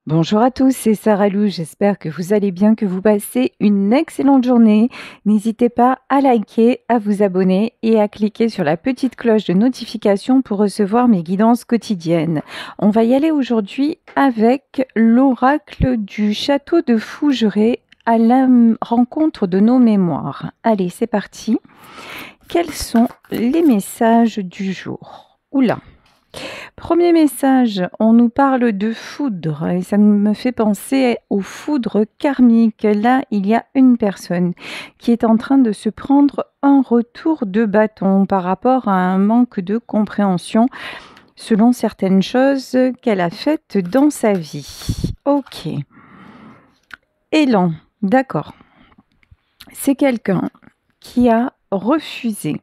Bonjour à tous, c'est Sarah Lou. J'espère que vous allez bien, que vous passez une excellente journée. N'hésitez pas à liker, à vous abonner et à cliquer sur la petite cloche de notification pour recevoir mes guidances quotidiennes. On va y aller aujourd'hui avec l'oracle du château de Fougeray à la rencontre de nos mémoires. Allez, c'est parti. Quels sont les messages du jour? Oula! Premier message, on nous parle de foudre et ça me fait penser aux foudres karmiques. Là, il y a une personne qui est en train de se prendre un retour de bâton par rapport à un manque de compréhension selon certaines choses qu'elle a faites dans sa vie. Ok. Élan, d'accord. C'est quelqu'un qui a refusé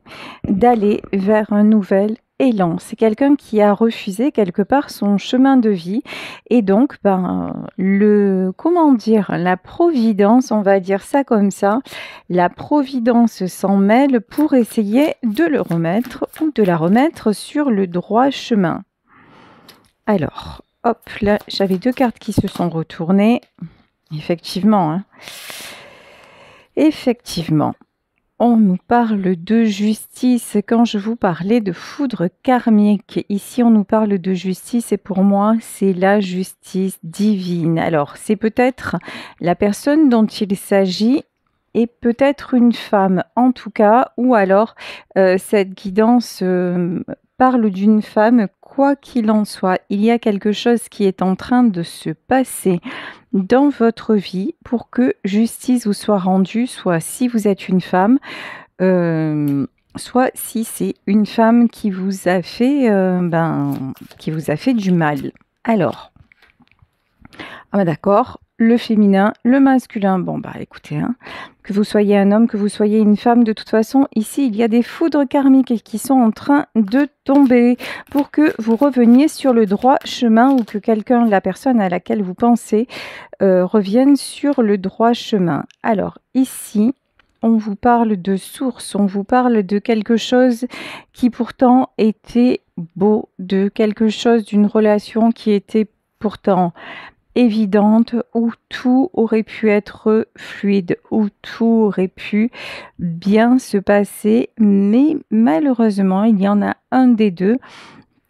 d'aller vers un nouvel élan. C'est quelqu'un qui a refusé quelque part son chemin de vie et donc la providence, on va dire ça comme ça, la providence s'en mêle pour essayer de le remettre ou de la remettre sur le droit chemin. Alors, hop, là, j'avais deux cartes qui se sont retournées. Effectivement, hein. Effectivement. On nous parle de justice. Quand je vous parlais de foudre karmique, ici on nous parle de justice et pour moi c'est la justice divine. Alors c'est peut-être la personne dont il s'agit et peut-être une femme en tout cas, ou alors cette guidance parle d'une femme. Quoi qu'il en soit, il y a quelque chose qui est en train de se passer dans votre vie pour que justice vous soit rendue, soit si vous êtes une femme, soit si c'est une femme qui vous a fait, qui vous a fait du mal. Alors, d'accord, le féminin, le masculin, bon bah écoutez, hein, que vous soyez un homme, que vous soyez une femme, de toute façon, ici, il y a des foudres karmiques qui sont en train de tomber pour que vous reveniez sur le droit chemin ou que quelqu'un, la personne à laquelle vous pensez, revienne sur le droit chemin. Alors, ici, on vous parle de source, on vous parle de quelque chose qui pourtant était beau, de quelque chose, d'une relation qui était pourtant évidente, où tout aurait pu être fluide, où tout aurait pu bien se passer, mais malheureusement, il y en a un des deux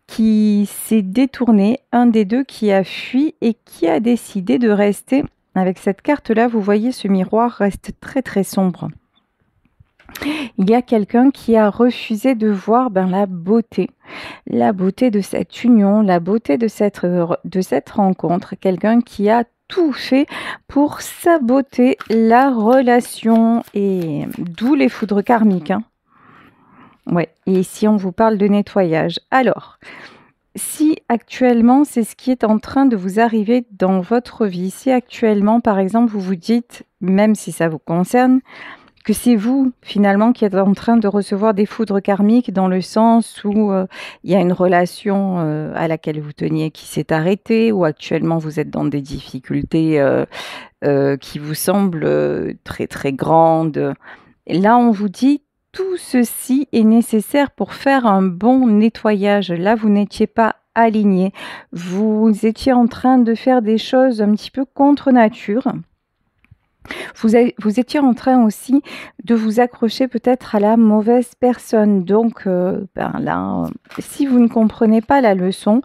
qui s'est détourné, un des deux qui a fui et qui a décidé de rester. Avec cette carte-là, vous voyez, ce miroir reste très très sombre. Il y a quelqu'un qui a refusé de voir la beauté de cette union, la beauté de cette rencontre. Quelqu'un qui a tout fait pour saboter la relation et d'où les foudres karmiques. Hein. Ouais, et ici on vous parle de nettoyage. Alors, si actuellement c'est ce qui est en train de vous arriver dans votre vie, si actuellement par exemple vous vous dites, même si ça vous concerne, que c'est vous, finalement, qui êtes en train de recevoir des foudres karmiques dans le sens où il y a une relation à laquelle vous teniez qui s'est arrêtée ou actuellement vous êtes dans des difficultés qui vous semblent très très grandes. Et là, on vous dit tout ceci est nécessaire pour faire un bon nettoyage. Là, vous n'étiez pas aligné. Vous étiez en train de faire des choses un petit peu contre nature. Vous étiez en train aussi de vous accrocher peut-être à la mauvaise personne. Donc là, si vous ne comprenez pas la leçon,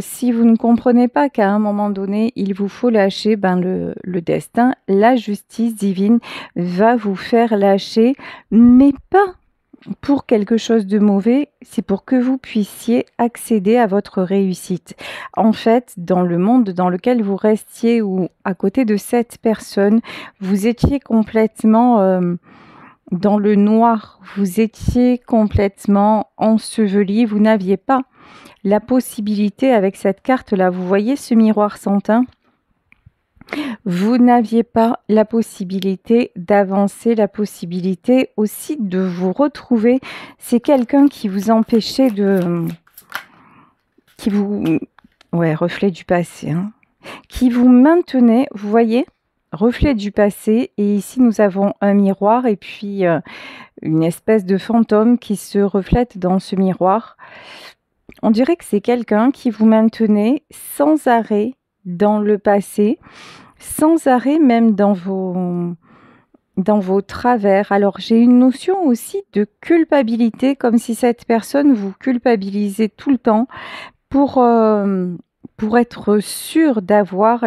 si vous ne comprenez pas qu'à un moment donné, il vous faut lâcher le destin, la justice divine va vous faire lâcher, mais pas pour quelque chose de mauvais, c'est pour que vous puissiez accéder à votre réussite. En fait, dans le monde dans lequel vous restiez ou à côté de cette personne, vous étiez complètement dans le noir, vous étiez complètement enseveli, vous n'aviez pas la possibilité avec cette carte-là, vous voyez ce miroir sans teint ? Vous n'aviez pas la possibilité d'avancer, la possibilité aussi de vous retrouver. C'est quelqu'un qui vous empêchait reflet du passé, hein, qui vous maintenait, vous voyez, reflet du passé. Et ici, nous avons un miroir et puis une espèce de fantôme qui se reflète dans ce miroir. On dirait que c'est quelqu'un qui vous maintenait sans arrêt dans le passé, sans arrêt même dans vos travers. Alors j'ai une notion aussi de culpabilité, comme si cette personne vous culpabilisait tout le temps pour être sûr d'avoir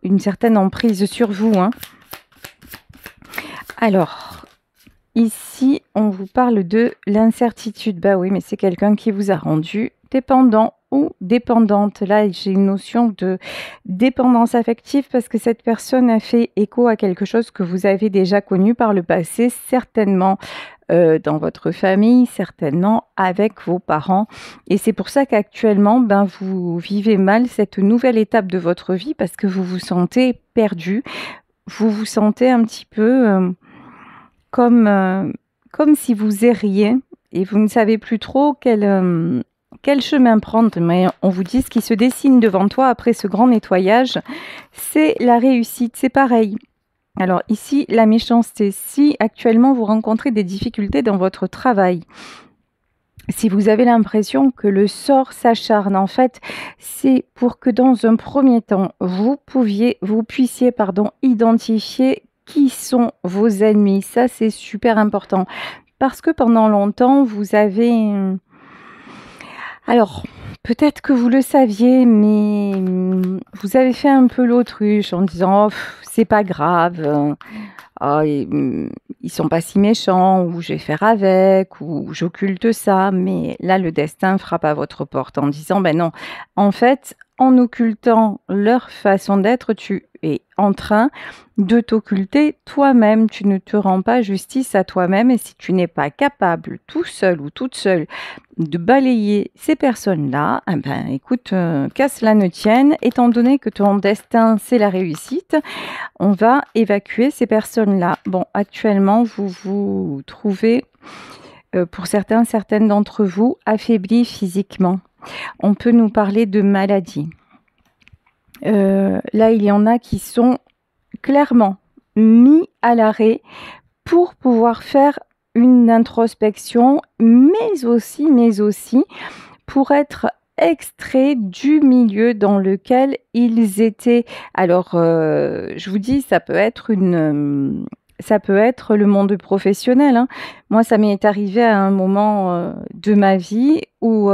une certaine emprise sur vous, hein. Alors, ici, on vous parle de l'incertitude. Bah oui, mais c'est quelqu'un qui vous a rendu dépendant ou dépendante. Là, j'ai une notion de dépendance affective parce que cette personne a fait écho à quelque chose que vous avez déjà connu par le passé, certainement dans votre famille, certainement avec vos parents. Et c'est pour ça qu'actuellement, ben, vous vivez mal cette nouvelle étape de votre vie parce que vous vous sentez perdu. Vous vous sentez un petit peu comme si vous erriez et vous ne savez plus trop quel chemin prendre. Mais on vous dit ce qui se dessine devant toi après ce grand nettoyage, c'est la réussite, c'est pareil. Alors ici, la méchanceté, si actuellement vous rencontrez des difficultés dans votre travail, si vous avez l'impression que le sort s'acharne, en fait, c'est pour que dans un premier temps, vous puissiez identifier qui sont vos ennemis. Ça, c'est super important. Parce que pendant longtemps, vous avez... Alors, peut-être que vous le saviez, mais vous avez fait un peu l'autruche en disant oh, c'est pas grave, ils sont pas si méchants, ou je vais faire avec, ou j'occulte ça. Mais là, le destin frappe à votre porte en disant ben non, en fait, en occultant leur façon d'être, tu es en train de t'occulter toi-même. Tu ne te rends pas justice à toi-même, et si tu n'es pas capable, tout seul ou toute seule, de balayer ces personnes-là, eh ben, écoute, qu'à cela ne tienne, étant donné que ton destin, c'est la réussite, on va évacuer ces personnes-là. Bon, actuellement, vous vous trouvez, pour certaines d'entre vous, affaiblis physiquement. On peut nous parler de maladie. Là, il y en a qui sont clairement mis à l'arrêt pour pouvoir faire une introspection, mais aussi pour être extraits du milieu dans lequel ils étaient. Alors, je vous dis, ça peut être le monde professionnel, hein. Moi, ça m'est arrivé à un moment de ma vie où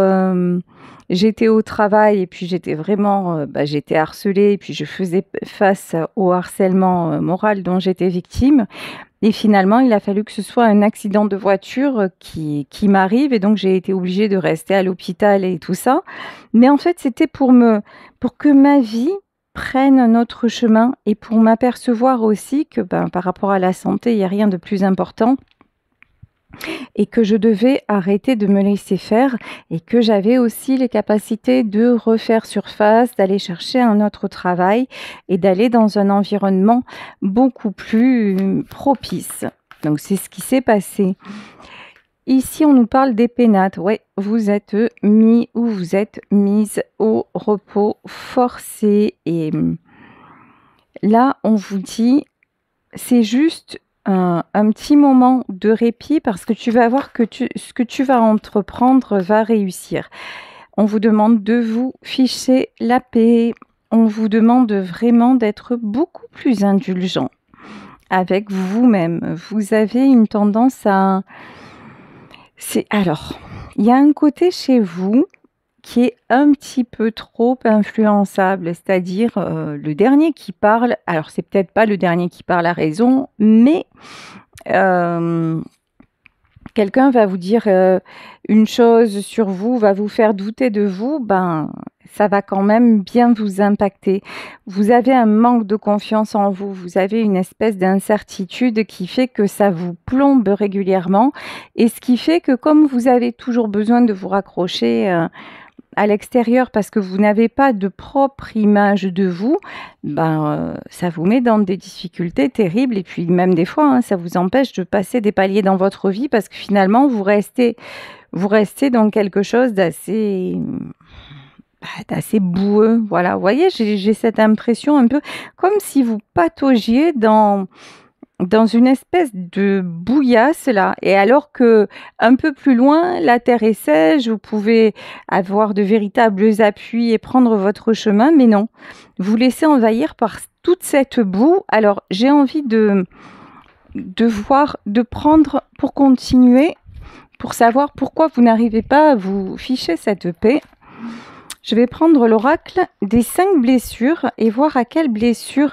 j'étais au travail et puis j'étais vraiment, j'étais harcelée et puis je faisais face au harcèlement moral dont j'étais victime. Et finalement, il a fallu que ce soit un accident de voiture qui m'arrive, et donc j'ai été obligée de rester à l'hôpital et tout ça. Mais en fait, c'était pour que ma vie prenne un autre chemin, et pour m'apercevoir aussi que par rapport à la santé, il n'y a rien de plus important, et que je devais arrêter de me laisser faire, et que j'avais aussi les capacités de refaire surface, d'aller chercher un autre travail et d'aller dans un environnement beaucoup plus propice. Donc c'est ce qui s'est passé. Ici, on nous parle des pénates. Ouais, vous êtes mis ou vous êtes mise au repos forcé. Et là, on vous dit, c'est juste un petit moment de répit, parce que tu vas voir que ce que tu vas entreprendre va réussir. On vous demande de vous ficher la paix. On vous demande vraiment d'être beaucoup plus indulgent avec vous-même. Vous avez une tendance à... Alors, il y a un côté chez vous qui est un petit peu trop influençable, c'est-à-dire le dernier qui parle, alors c'est peut-être pas le dernier qui parle à raison, mais quelqu'un va vous dire une chose sur vous, va vous faire douter de vous, ça va quand même bien vous impacter. Vous avez un manque de confiance en vous, vous avez une espèce d'incertitude qui fait que ça vous plombe régulièrement, et ce qui fait que comme vous avez toujours besoin de vous raccrocher à l'extérieur parce que vous n'avez pas de propre image de vous, ça vous met dans des difficultés terribles, et puis même des fois, hein, ça vous empêche de passer des paliers dans votre vie parce que finalement, vous restez dans quelque chose d'assez boueux. Voilà, vous voyez, j'ai cette impression un peu comme si vous pataugiez dans dans une espèce de bouillasse là, et alors que un peu plus loin, la terre est sèche, vous pouvez avoir de véritables appuis et prendre votre chemin, mais non, vous laissez envahir par toute cette boue. Alors j'ai envie de prendre pour continuer, pour savoir pourquoi vous n'arrivez pas à vous ficher cette paix. Je vais prendre l'oracle des 5 blessures et voir à quelle blessure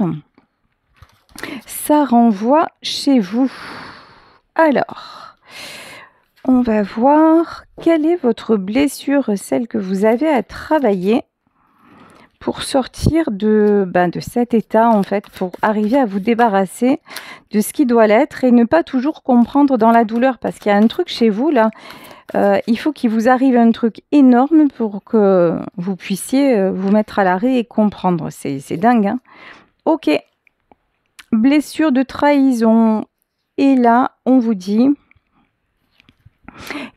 ça renvoie chez vous. Alors, on va voir quelle est votre blessure, celle que vous avez à travailler pour sortir de cet état, en fait, pour arriver à vous débarrasser de ce qui doit l'être et ne pas toujours comprendre dans la douleur, parce qu'il y a un truc chez vous, là, il faut qu'il vous arrive un truc énorme pour que vous puissiez vous mettre à l'arrêt et comprendre. C'est dingue, hein. Ok. Blessure de trahison. Et là, on vous dit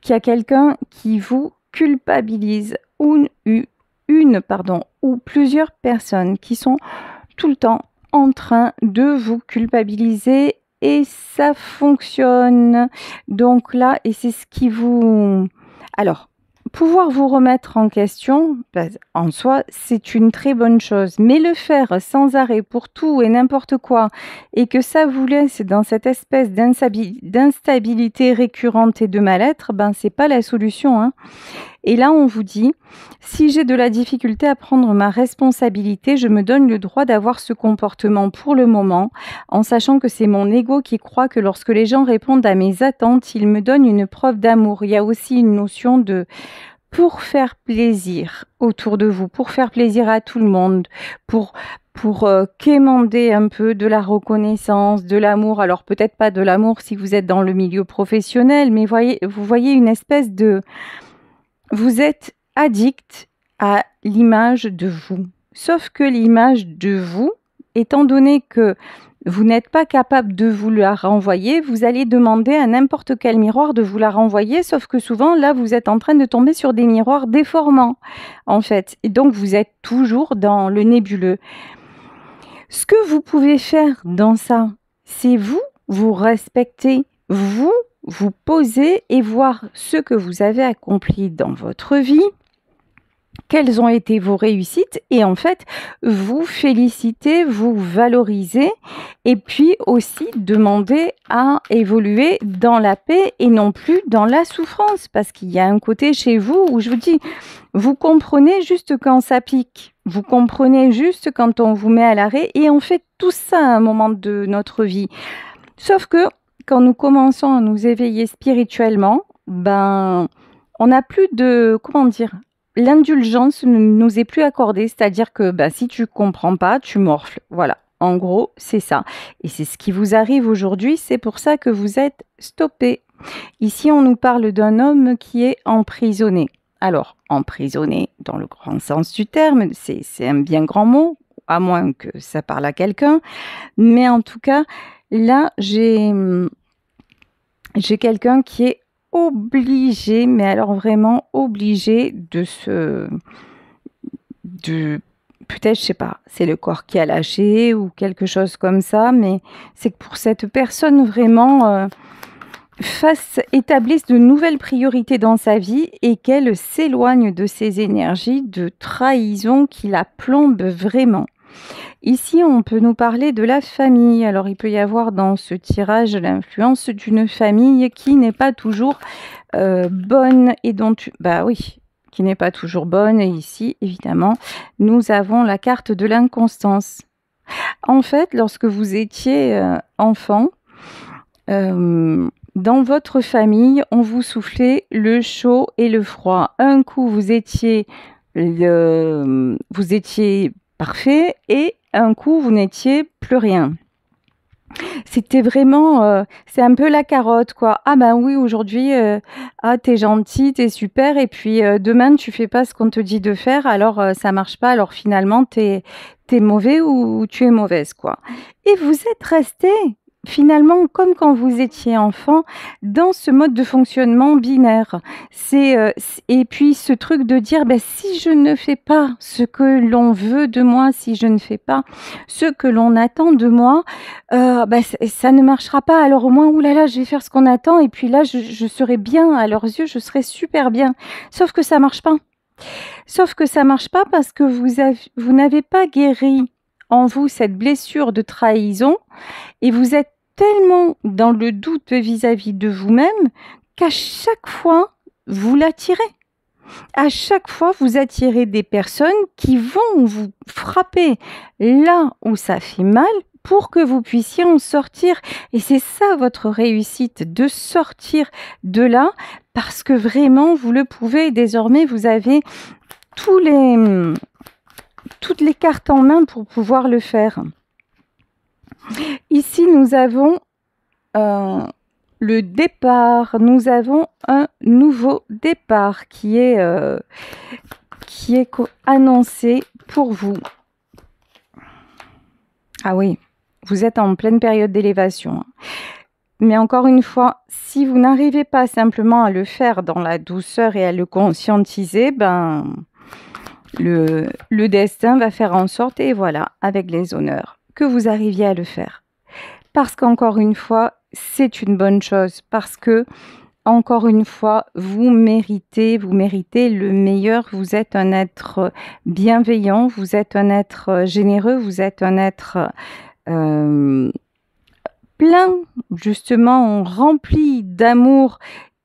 qu'il y a quelqu'un qui vous culpabilise, ou plusieurs personnes qui sont tout le temps en train de vous culpabiliser, et ça fonctionne. Donc là, et c'est ce qui vous... Alors, pouvoir vous remettre en question, en soi, c'est une très bonne chose. Mais le faire sans arrêt pour tout et n'importe quoi, et que ça vous laisse dans cette espèce d'instabilité récurrente et de mal-être, c'est pas la solution, hein. Et là, on vous dit, si j'ai de la difficulté à prendre ma responsabilité, je me donne le droit d'avoir ce comportement pour le moment, en sachant que c'est mon ego qui croit que lorsque les gens répondent à mes attentes, ils me donnent une preuve d'amour. Il y a aussi une notion de pour faire plaisir autour de vous, pour faire plaisir à tout le monde, pour quémander un peu de la reconnaissance, de l'amour. Alors peut-être pas de l'amour si vous êtes dans le milieu professionnel, mais vous voyez une espèce de... Vous êtes addict à l'image de vous. Sauf que l'image de vous, étant donné que vous n'êtes pas capable de vous la renvoyer, vous allez demander à n'importe quel miroir de vous la renvoyer, sauf que souvent, là, vous êtes en train de tomber sur des miroirs déformants, en fait. Et donc, vous êtes toujours dans le nébuleux. Ce que vous pouvez faire dans ça, c'est vous respecter, vous poser et voir ce que vous avez accompli dans votre vie, quelles ont été vos réussites, et en fait, vous féliciter, vous valoriser, et puis aussi demander à évoluer dans la paix et non plus dans la souffrance, parce qu'il y a un côté chez vous où je vous dis, vous comprenez juste quand ça pique, vous comprenez juste quand on vous met à l'arrêt, et on fait tout ça à un moment de notre vie. Sauf que quand nous commençons à nous éveiller spirituellement, on n'a plus de, l'indulgence ne nous est plus accordée, c'est-à-dire que si tu comprends pas, tu morfles. Voilà, en gros, c'est ça. Et c'est ce qui vous arrive aujourd'hui, c'est pour ça que vous êtes stoppé. Ici, on nous parle d'un homme qui est emprisonné. Alors, emprisonné dans le grand sens du terme, c'est un bien grand mot, à moins que ça parle à quelqu'un. Mais en tout cas, là, j'ai quelqu'un qui est obligé, mais alors vraiment obligé peut-être, je sais pas, c'est le corps qui a lâché ou quelque chose comme ça, mais c'est que pour cette personne vraiment établisse de nouvelles priorités dans sa vie et qu'elle s'éloigne de ces énergies de trahison qui la plombent vraiment. Ici, on peut nous parler de la famille. Alors, il peut y avoir dans ce tirage l'influence d'une famille qui n'est pas toujours bonne et dont qui n'est pas toujours bonne. Et ici, évidemment, nous avons la carte de l'inconstance. En fait, lorsque vous étiez enfant, dans votre famille, on vous soufflait le chaud et le froid. Un coup, vous étiez parfait et un coup, vous n'étiez plus rien. C'était vraiment, c'est un peu la carotte, quoi. Ah oui, aujourd'hui, t'es gentil, t'es super, et puis demain, tu fais pas ce qu'on te dit de faire, alors ça marche pas, alors finalement, t'es mauvais ou tu es mauvaise, quoi. Et vous êtes resté finalement, comme quand vous étiez enfant, dans ce mode de fonctionnement binaire. Et puis ce truc de dire, ben, si je ne fais pas ce que l'on veut de moi, si je ne fais pas ce que l'on attend de moi, ben, ça ne marchera pas. Alors au moins, oulala, je vais faire ce qu'on attend, et puis là, je serai bien à leurs yeux, je serai super bien. Sauf que ça marche pas. Sauf que ça marche pas parce que vous n'avez pas guéri en vous cette blessure de trahison, et vous êtes tellement dans le doute vis-à-vis de vous-même qu'à chaque fois, vous l'attirez. À chaque fois, vous attirez des personnes qui vont vous frapper là où ça fait mal pour que vous puissiez en sortir. Et c'est ça votre réussite, de sortir de là, parce que vraiment, vous le pouvez. Désormais, vous avez toutes les cartes en main pour pouvoir le faire. Ici, nous avons le départ. Nous avons un nouveau départ qui est annoncé pour vous. Ah oui, vous êtes en pleine période d'élévation. Mais encore une fois, si vous n'arrivez pas simplement à le faire dans la douceur et à le conscientiser, ben, le destin va faire en sorte, et voilà, avec les honneurs, que vous arriviez à le faire. Parce qu'encore une fois, c'est une bonne chose, parce que, encore une fois, vous méritez le meilleur. Vous êtes un être bienveillant, vous êtes un être généreux, vous êtes un être plein, justement, rempli d'amour,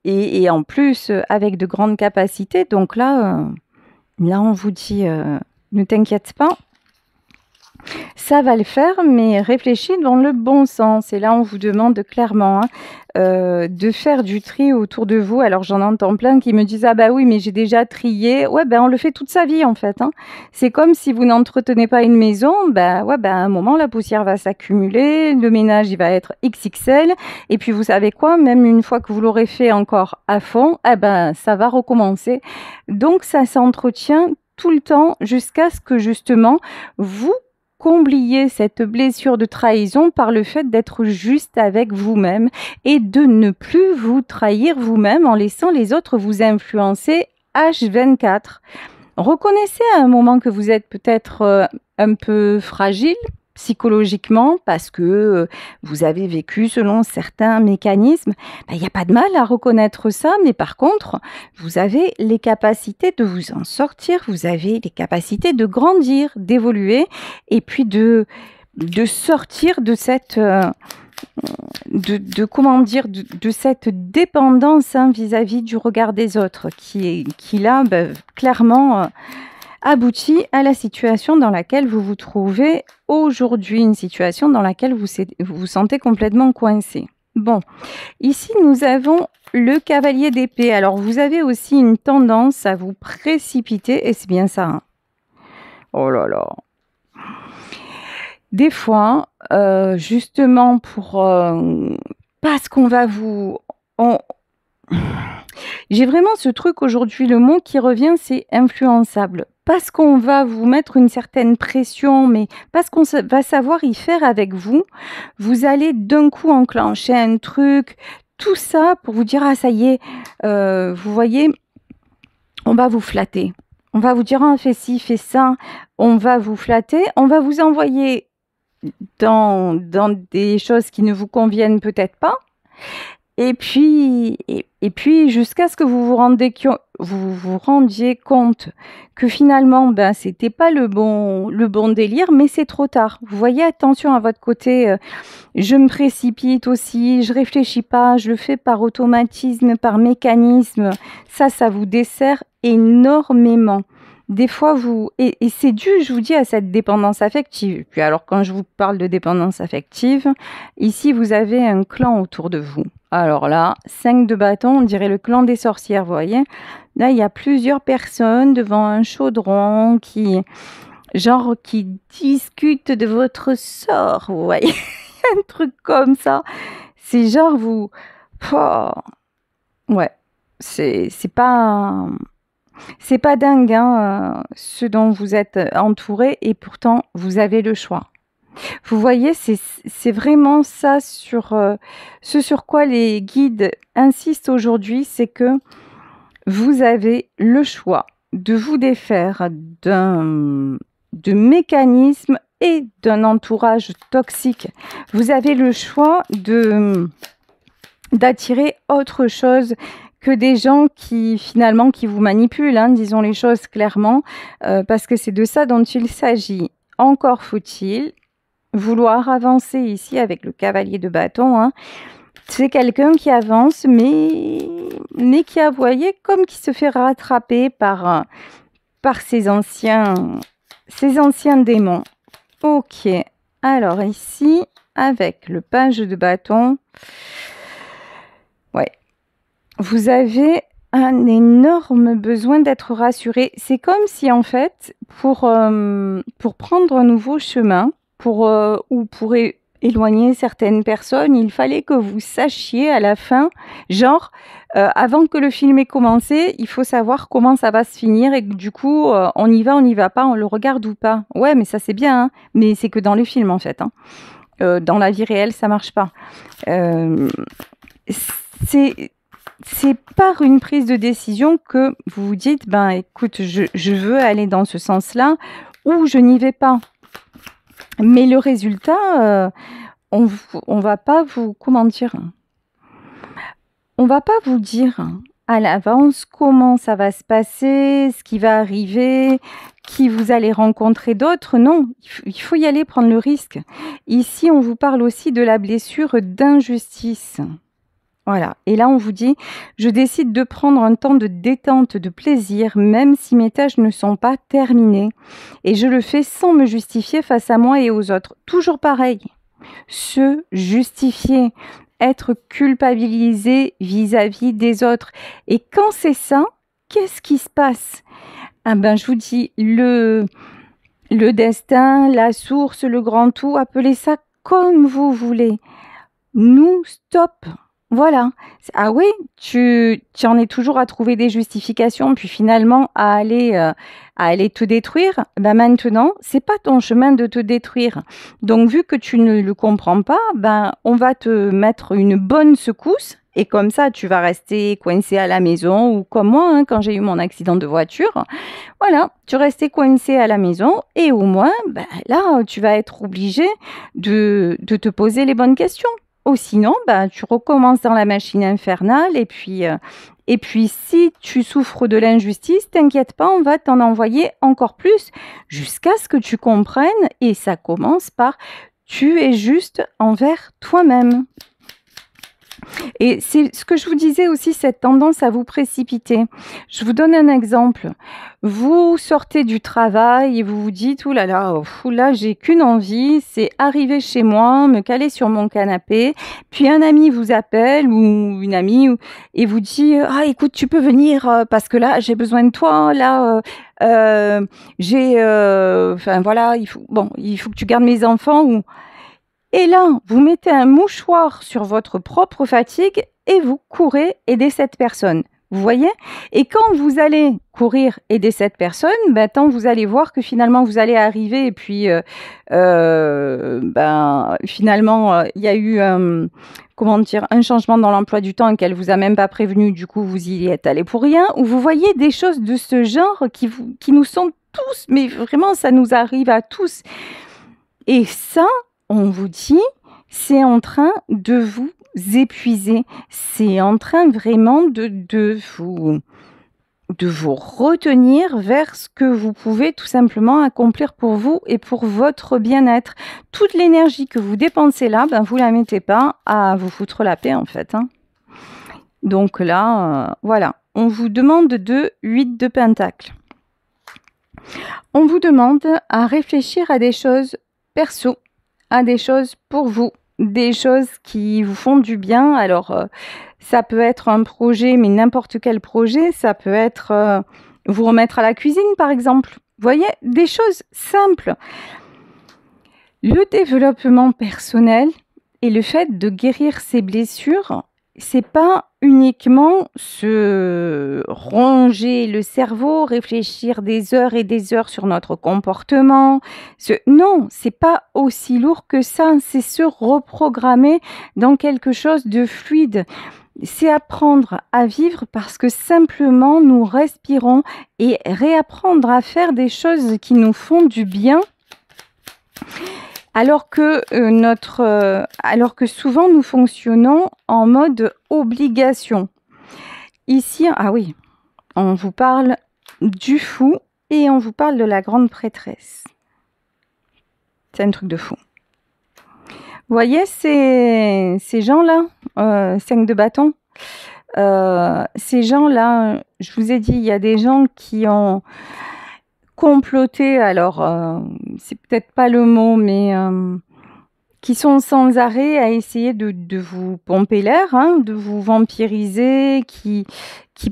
et en plus avec de grandes capacités. Donc là, on vous dit, ne t'inquiète pas, ça va le faire, mais réfléchis dans le bon sens. Et là, on vous demande clairement de faire du tri autour de vous. Alors, j'en entends plein qui me disent « Ah bah oui, mais j'ai déjà trié. » Ouais, ben on le fait toute sa vie, en fait. C'est comme si vous n'entretenez pas une maison. Ben ouais, ben à un moment, la poussière va s'accumuler, le ménage, il va être XXL. Et puis, vous savez quoi? Même une fois que vous l'aurez fait encore à fond, eh ben, ça va recommencer. Donc, ça s'entretient tout le temps jusqu'à ce que, justement, vous combliez cette blessure de trahison par le fait d'être juste avec vous-même et de ne plus vous trahir vous-même en laissant les autres vous influencer H24. Reconnaissez à un moment que vous êtes peut-être un peu fragile psychologiquement parce que vous avez vécu selon certains mécanismes. Il n'y a pas de mal à reconnaître ça, mais par contre, vous avez les capacités de vous en sortir, vous avez les capacités de grandir, d'évoluer, et puis de sortir de cette de cette dépendance vis-à-vis du regard des autres qui là, clairement aboutit à la situation dans laquelle vous vous trouvez aujourd'hui, une situation dans laquelle vous vous sentez complètement coincé. Bon, ici nous avons le cavalier d'épée. Alors vous avez aussi une tendance à vous précipiter, et c'est bien ça. Oh là là. Des fois, justement parce qu'on va vous... J'ai vraiment ce truc aujourd'hui, le mot qui revient, c'est influençable. Parce qu'on va vous mettre une certaine pression, mais parce qu'on va savoir y faire avec vous, vous allez d'un coup enclencher un truc, tout ça pour vous dire, ah ça y est, vous voyez, on va vous flatter. On va vous dire, ah, fais ci, fais ça, on va vous flatter, on va vous envoyer dans des choses qui ne vous conviennent peut-être pas. Et puis jusqu'à ce que vous vous rendiez compte que finalement, c'était pas le bon délire, mais c'est trop tard. Vous voyez, attention à votre côté, je me précipite aussi, je réfléchis pas, je le fais par automatisme, par mécanisme. Ça vous dessert énormément. Des fois, et c'est dû, je vous dis, à cette dépendance affective. Puis alors, quand je vous parle de dépendance affective, ici, vous avez un clan autour de vous. Alors là, 5 de bâton, on dirait le clan des sorcières, vous voyez. Là, il y a plusieurs personnes devant un chaudron qui discutent de votre sort, vous voyez. Un truc comme ça. C'est genre, vous... Oh, ouais, c'est pas... C'est pas dingue, ce dont vous êtes entouré, et pourtant, vous avez le choix. Vous voyez, c'est vraiment ça ce sur quoi les guides insistent aujourd'hui, c'est que vous avez le choix de vous défaire de mécanismes et d'un entourage toxique. Vous avez le choix d'attirer autre chose que des gens qui finalement qui vous manipulent, hein, disons les choses clairement, parce que c'est de ça dont il s'agit. Encore faut-il vouloir avancer ici avec le cavalier de bâton, hein. C'est quelqu'un qui avance, mais qui a, vous voyez, comme qui se fait rattraper par ses anciens démons. Ok, alors ici, avec le page de bâton, ouais, vous avez un énorme besoin d'être rassuré. C'est comme si, en fait, pour prendre un nouveau chemin, ou pour éloigner certaines personnes, il fallait que vous sachiez à la fin, genre, avant que le film ait commencé, il faut savoir comment ça va se finir et que du coup, on y va pas, on le regarde ou pas. Ouais, mais ça c'est bien, hein, mais c'est que dans le film en fait. Hein. Dans la vie réelle, ça marche pas. C'est par une prise de décision que vous vous dites, ben écoute, je veux aller dans ce sens-là ou je n'y vais pas. Mais le résultat, on va pas vous, comment dire, on va pas vous dire à l'avance comment ça va se passer, ce qui va arriver, qui vous allez rencontrer d'autres. Non, il faut y aller prendre le risque. Ici, on vous parle aussi de la blessure d'injustice. Voilà. Et là, on vous dit, je décide de prendre un temps de détente, de plaisir, même si mes tâches ne sont pas terminées. Et je le fais sans me justifier face à moi et aux autres. Toujours pareil. Se justifier, être culpabilisé vis-à-vis des autres. Et quand c'est ça, qu'est-ce qui se passe? Ah ben, je vous dis, le destin, la source, le grand tout, appelez ça comme vous voulez. Nous, stop. Voilà. Ah oui, tu en es toujours à trouver des justifications, puis finalement à aller te détruire. Ben maintenant, c'est pas ton chemin de te détruire. Donc vu que tu ne le comprends pas, ben on va te mettre une bonne secousse. Et comme ça, tu vas rester coincé à la maison ou comme moi, hein, quand j'ai eu mon accident de voiture. Voilà, tu restais coincé à la maison et au moins, ben, là, tu vas être obligé de te poser les bonnes questions. Ou sinon, bah, tu recommences dans la machine infernale et puis si tu souffres de l'injustice, t'inquiète pas, on va t'en envoyer encore plus jusqu'à ce que tu comprennes et ça commence par tu es juste envers toi-même. Et c'est ce que je vous disais aussi, cette tendance à vous précipiter. Je vous donne un exemple. Vous sortez du travail et vous vous dites, ouh là, j'ai qu'une envie, c'est arriver chez moi, me caler sur mon canapé, puis un ami vous appelle ou une amie et vous dit, ah écoute, tu peux venir parce que là, j'ai besoin de toi, là, enfin voilà, il faut que tu gardes mes enfants ou... Et là, vous mettez un mouchoir sur votre propre fatigue et vous courez aider cette personne. Vous voyez? Et quand vous allez courir aider cette personne, ben, tant vous allez voir que finalement vous allez arriver et puis finalement il y a eu un changement dans l'emploi du temps et qu'elle vous a même pas prévenu, du coup vous y êtes allé pour rien. Ou vous voyez des choses de ce genre qui nous sont tous, mais vraiment ça nous arrive à tous. Et ça, on vous dit, c'est en train de vous épuiser. C'est en train vraiment de vous retenir vers ce que vous pouvez tout simplement accomplir pour vous et pour votre bien-être. Toute l'énergie que vous dépensez là, ben vous la mettez pas à vous foutre la paix en fait. Hein. Donc là, voilà. On vous demande de 8 de pentacle. On vous demande à réfléchir à des choses perso, à des choses pour vous, des choses qui vous font du bien. Alors, ça peut être un projet, mais n'importe quel projet. Ça peut être vous remettre à la cuisine, par exemple. Vous voyez, des choses simples. Le développement personnel et le fait de guérir ses blessures c'est pas uniquement se ronger le cerveau, réfléchir des heures et des heures sur notre comportement. Non, c'est pas aussi lourd que ça. C'est se reprogrammer dans quelque chose de fluide. C'est apprendre à vivre parce que simplement nous respirons et réapprendre à faire des choses qui nous font du bien. Alors que souvent nous fonctionnons en mode obligation. Ici, ah oui, on vous parle du fou et on vous parle de la grande prêtresse. C'est un truc de fou. Vous voyez ces gens-là, 5 de bâton, ces gens-là, je vous ai dit, il y a des gens qui ont comploté, alors c'est peut-être pas le mot, mais qui sont sans arrêt à essayer de vous pomper l'air, hein, de vous vampiriser, qui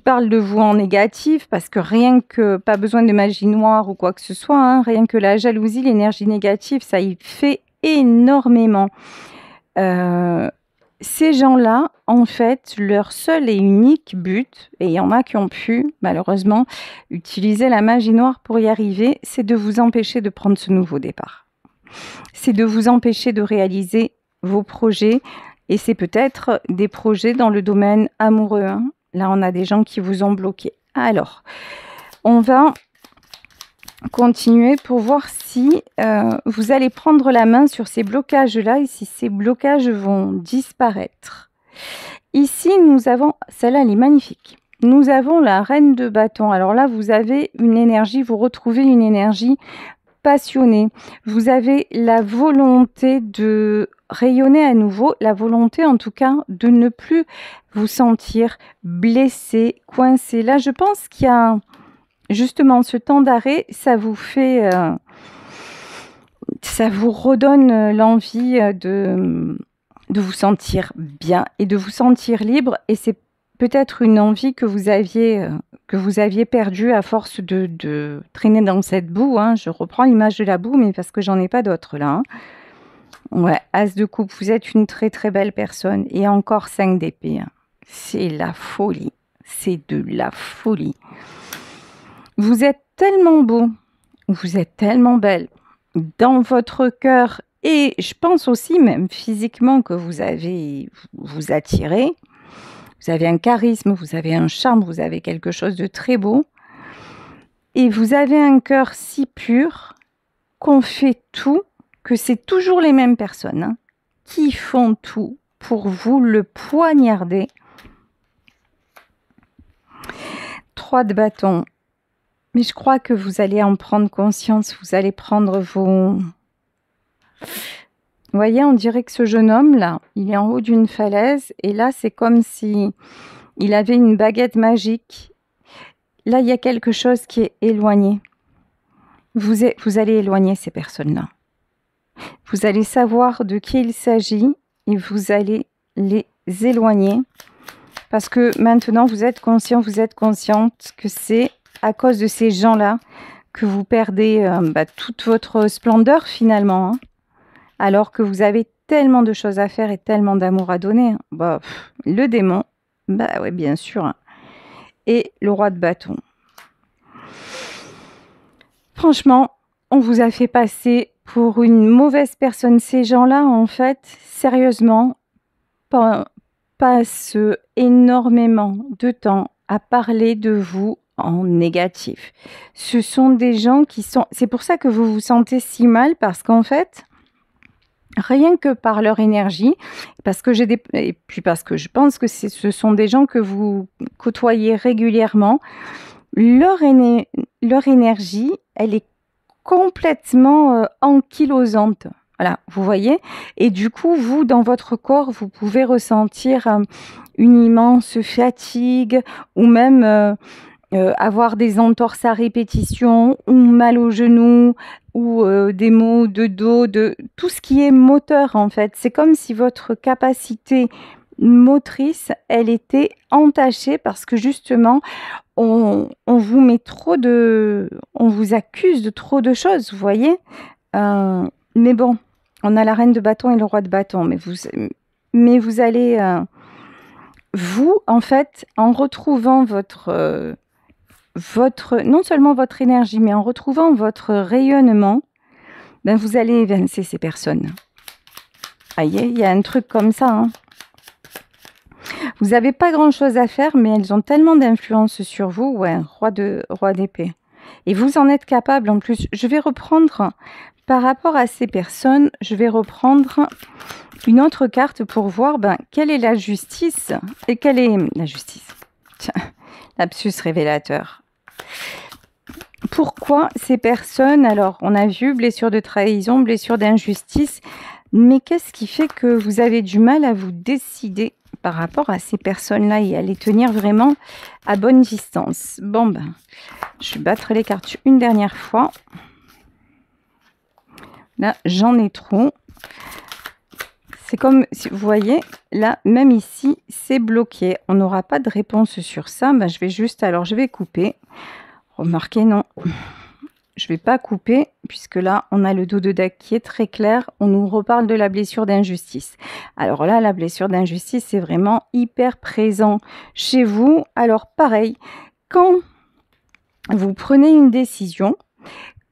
parlent de vous en négatif, parce que rien que, pas besoin de magie noire ou quoi que ce soit, hein, rien que la jalousie, l'énergie négative, ça y fait énormément. Ces gens-là, en fait, leur seul et unique but, et il y en a qui ont pu, malheureusement, utiliser la magie noire pour y arriver, c'est de vous empêcher de prendre ce nouveau départ. C'est de vous empêcher de réaliser vos projets, et c'est peut-être des projets dans le domaine amoureux, hein. Là, on a des gens qui vous ont bloqué. Alors, on va continuer pour voir si vous allez prendre la main sur ces blocages-là et si ces blocages vont disparaître. Ici, nous avons, celle-là, elle est magnifique. Nous avons la reine de bâton. Alors là, vous avez une énergie, vous retrouvez une énergie passionnée. Vous avez la volonté de rayonner à nouveau, la volonté en tout cas de ne plus vous sentir blessé, coincé. Là, je pense qu'il y a justement ce temps d'arrêt, ça vous fait, ça vous redonne l'envie de vous sentir bien et de vous sentir libre. Et c'est peut-être une envie que vous aviez perdue à force de traîner dans cette boue, hein. Je reprends l'image de la boue, mais parce que j'en ai pas d'autre là, hein. Ouais, As de coupe, vous êtes une très très belle personne. Et encore 5 d'épée, hein. C'est la folie. C'est de la folie. Vous êtes tellement beau, vous êtes tellement belle dans votre cœur et je pense aussi même physiquement que vous attirez. Vous avez un charisme, vous avez un charme, vous avez quelque chose de très beau. Et vous avez un cœur si pur qu'on fait tout, que c'est toujours les mêmes personnes, hein, qui font tout pour vous le poignarder. 3 de bâton. Mais je crois que vous allez en prendre conscience, vous allez prendre vos... Vous voyez, on dirait que ce jeune homme-là, il est en haut d'une falaise, et là, c'est comme si il avait une baguette magique. Là, il y a quelque chose qui est éloigné. Vous allez éloigner ces personnes-là. Vous allez savoir de qui il s'agit, et vous allez les éloigner. Parce que maintenant, vous êtes conscient, vous êtes consciente que c'est à cause de ces gens-là que vous perdez toute votre splendeur finalement, hein, alors que vous avez tellement de choses à faire et tellement d'amour à donner. Le démon, oui, bien sûr. Hein. Et le roi de bâton. Franchement, on vous a fait passer pour une mauvaise personne. Ces gens-là, en fait, sérieusement, passent énormément de temps à parler de vous en négatif. Ce sont des gens qui sont... C'est pour ça que vous vous sentez si mal, parce qu'en fait, rien que par leur énergie, et puis parce que je pense que ce sont des gens que vous côtoyez régulièrement, leur énergie, elle est complètement ankylosante. Voilà, vous voyez. Et du coup, vous, dans votre corps, vous pouvez ressentir une immense fatigue ou même avoir des entorses à répétition ou mal aux genoux ou des maux de dos, de tout ce qui est moteur en fait. C'est comme si votre capacité motrice, elle était entachée parce que justement, on vous met on vous accuse de trop de choses, vous voyez. Mais bon, on a la reine de bâton et le roi de bâton, mais vous allez vous, en fait, en retrouvant non seulement votre énergie, mais en retrouvant votre rayonnement, ben vous allez évincer ces personnes. Aïe, il y a un truc comme ça. Hein. Vous n'avez pas grand-chose à faire, mais elles ont tellement d'influence sur vous. Ouais, roi d'épée. Et vous en êtes capable. En plus, je vais reprendre, par rapport à ces personnes, je vais reprendre une autre carte pour voir quelle est la justice. Et quelle est la justice? Tiens, lapsus révélateur. Pourquoi ces personnes, alors on a vu blessure de trahison, blessure d'injustice, mais qu'est-ce qui fait que vous avez du mal à vous décider par rapport à ces personnes-là et à les tenir vraiment à bonne distance? Bon, je vais battre les cartes une dernière fois. Là, j'en ai trop. C'est comme, si vous voyez, là, même ici, c'est bloqué. On n'aura pas de réponse sur ça. Je vais juste, alors je vais couper. Remarquez, non. Je ne vais pas couper, puisque là, on a le dos de deck qui est très clair. On nous reparle de la blessure d'injustice. Alors là, la blessure d'injustice, c'est vraiment hyper présent chez vous. Alors pareil, quand vous prenez une décision,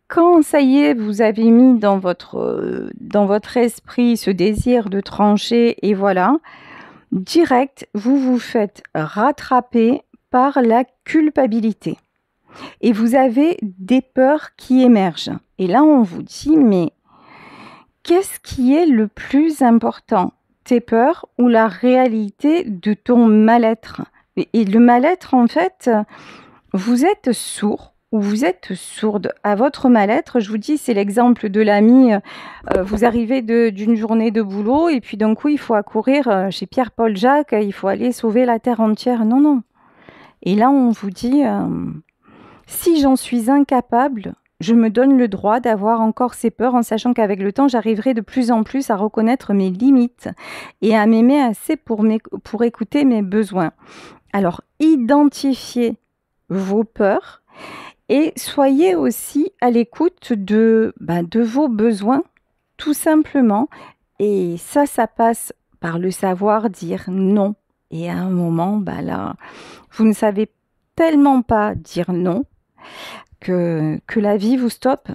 quand ça y est, vous avez mis dans votre esprit ce désir de trancher, et voilà, direct, vous vous faites rattraper par la culpabilité. Et vous avez des peurs qui émergent. Et là, on vous dit, mais qu'est-ce qui est le plus important? Tes peurs ou la réalité de ton mal-être? Et le mal-être, en fait, vous êtes sourd ou vous êtes sourde à votre mal-être. Je vous dis, c'est l'exemple de l'ami. Vous arrivez d'une journée de boulot et puis d'un coup, il faut accourir chez Pierre-Paul Jacques, il faut aller sauver la terre entière. Non, non. Et là, on vous dit... si j'en suis incapable, je me donne le droit d'avoir encore ces peurs en sachant qu'avec le temps, j'arriverai de plus en plus à reconnaître mes limites et à m'aimer assez pour écouter mes besoins. Alors, identifiez vos peurs et soyez aussi à l'écoute de vos besoins, tout simplement. Et ça passe par le savoir dire non. Et à un moment, là, vous ne savez tellement pas dire non que la vie vous stoppe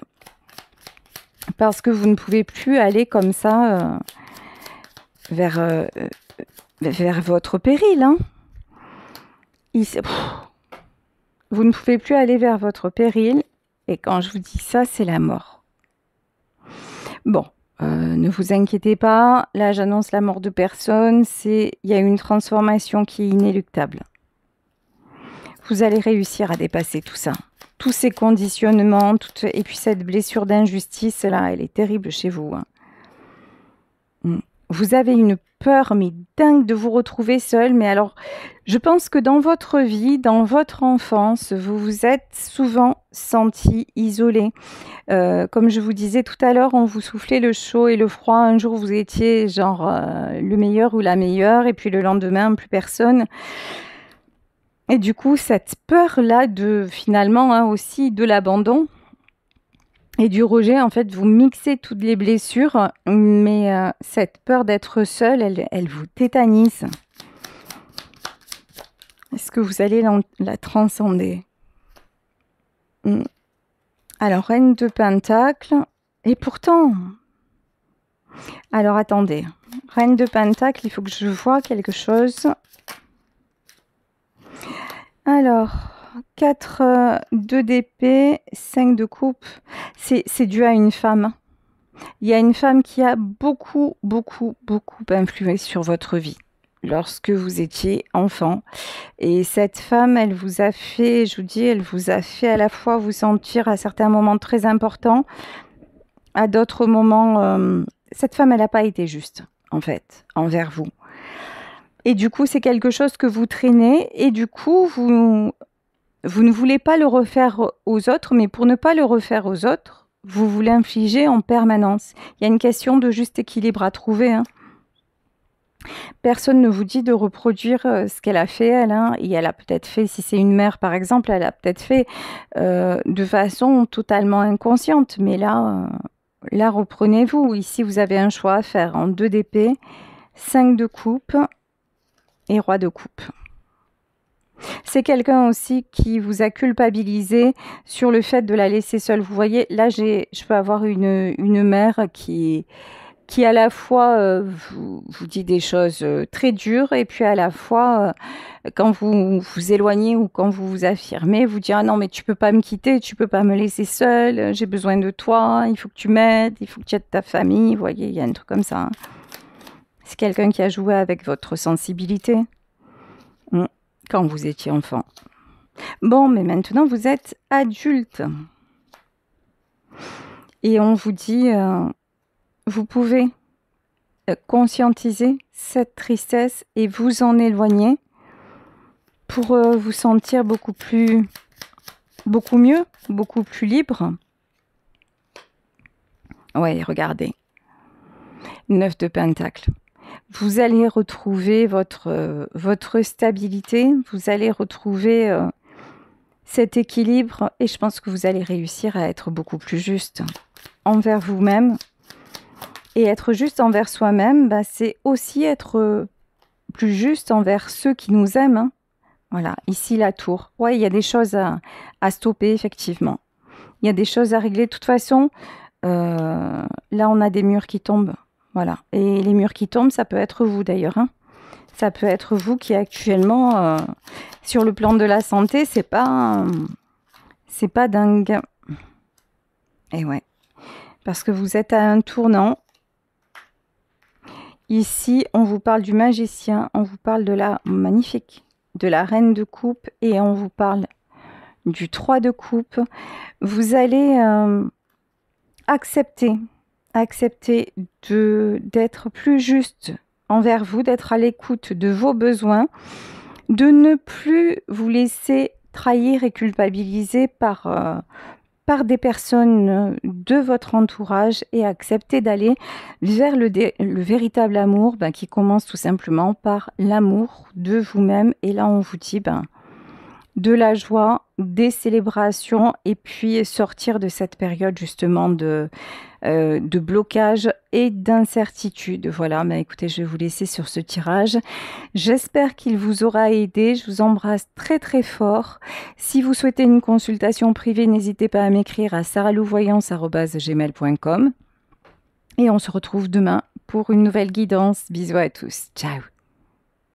parce que vous ne pouvez plus aller comme ça vers votre péril. Hein. Vous ne pouvez plus aller vers votre péril et quand je vous dis ça, c'est la mort. Bon, ne vous inquiétez pas, là j'annonce la mort de personne, il y a une transformation qui est inéluctable. Vous allez réussir à dépasser tout ça. Tous ces conditionnements, et puis cette blessure d'injustice, là, elle est terrible chez vous. Hein. Vous avez une peur, mais dingue de vous retrouver seul. Mais alors, je pense que dans votre vie, dans votre enfance, vous vous êtes souvent senti isolé. Comme je vous disais tout à l'heure, on vous soufflait le chaud et le froid. Un jour, vous étiez genre le meilleur ou la meilleure, et puis le lendemain, plus personne. Et du coup, cette peur-là finalement aussi de l'abandon et du rejet, en fait, vous mixez toutes les blessures, mais cette peur d'être seule, elle vous tétanise. Est-ce que vous allez la transcender? Alors, Reine de Pentacle, et pourtant... Alors, attendez. Reine de Pentacle, il faut que je voie quelque chose... Alors, 4, 2 d'épée, 5 de coupe, c'est dû à une femme. Il y a une femme qui a beaucoup influé sur votre vie lorsque vous étiez enfant. Et cette femme, elle vous a fait, je vous dis, elle vous a fait à la fois vous sentir à certains moments très importants, à d'autres moments, cette femme, elle n'a pas été juste, en fait, envers vous. Et du coup, c'est quelque chose que vous traînez et du coup, vous ne voulez pas le refaire aux autres, mais pour ne pas le refaire aux autres, vous vous l'infligez en permanence. Il y a une question de juste équilibre à trouver. Hein. Personne ne vous dit de reproduire ce qu'elle a fait, elle. Hein, et elle a peut-être fait, si c'est une mère par exemple, elle a peut-être fait de façon totalement inconsciente. Mais là reprenez-vous. Ici, vous avez un choix à faire en 2 d'épée, 5 de coupe. et roi de coupe. C'est quelqu'un aussi qui vous a culpabilisé sur le fait de la laisser seule. Vous voyez, là, je peux avoir une mère qui à la fois vous dit des choses très dures et puis à la fois, quand vous vous éloignez ou quand vous vous affirmez, vous dit ah non mais tu peux pas me quitter, tu peux pas me laisser seule, j'ai besoin de toi, il faut que tu m'aides, il faut que tu aides ta famille. Vous voyez, il y a un truc comme ça. Hein. C'est quelqu'un qui a joué avec votre sensibilité quand vous étiez enfant. Bon, mais maintenant vous êtes adulte. Et on vous dit, vous pouvez conscientiser cette tristesse et vous en éloigner pour vous sentir beaucoup mieux, beaucoup plus libre. Ouais, regardez. 9 de Pentacle. Vous allez retrouver votre stabilité, vous allez retrouver cet équilibre et je pense que vous allez réussir à être beaucoup plus juste envers vous-même. Et être juste envers soi-même, bah, c'est aussi être plus juste envers ceux qui nous aiment. Hein. Voilà, ici la tour. Ouais, il y a des choses à stopper, effectivement. Il y a des choses à régler. De toute façon, là, on a des murs qui tombent. Voilà. Et les murs qui tombent, ça peut être vous d'ailleurs. Hein. Ça peut être vous qui actuellement, sur le plan de la santé, c'est pas dingue. Et ouais. Parce que vous êtes à un tournant. Ici, on vous parle du magicien, on vous parle de la magnifique, de la reine de coupe et on vous parle du 3 de coupe. Vous allez accepter d'être plus juste envers vous, d'être à l'écoute de vos besoins, de ne plus vous laisser trahir et culpabiliser par des personnes de votre entourage et accepter d'aller vers le véritable amour qui commence tout simplement par l'amour de vous-même. Et là, on vous dit de la joie, des célébrations et puis sortir de cette période justement de blocage et d'incertitude. Voilà, mais écoutez, je vais vous laisser sur ce tirage. J'espère qu'il vous aura aidé. Je vous embrasse très très fort. Si vous souhaitez une consultation privée, n'hésitez pas à m'écrire à saralouvoyance@gmail.com. Et on se retrouve demain pour une nouvelle guidance. Bisous à tous. Ciao.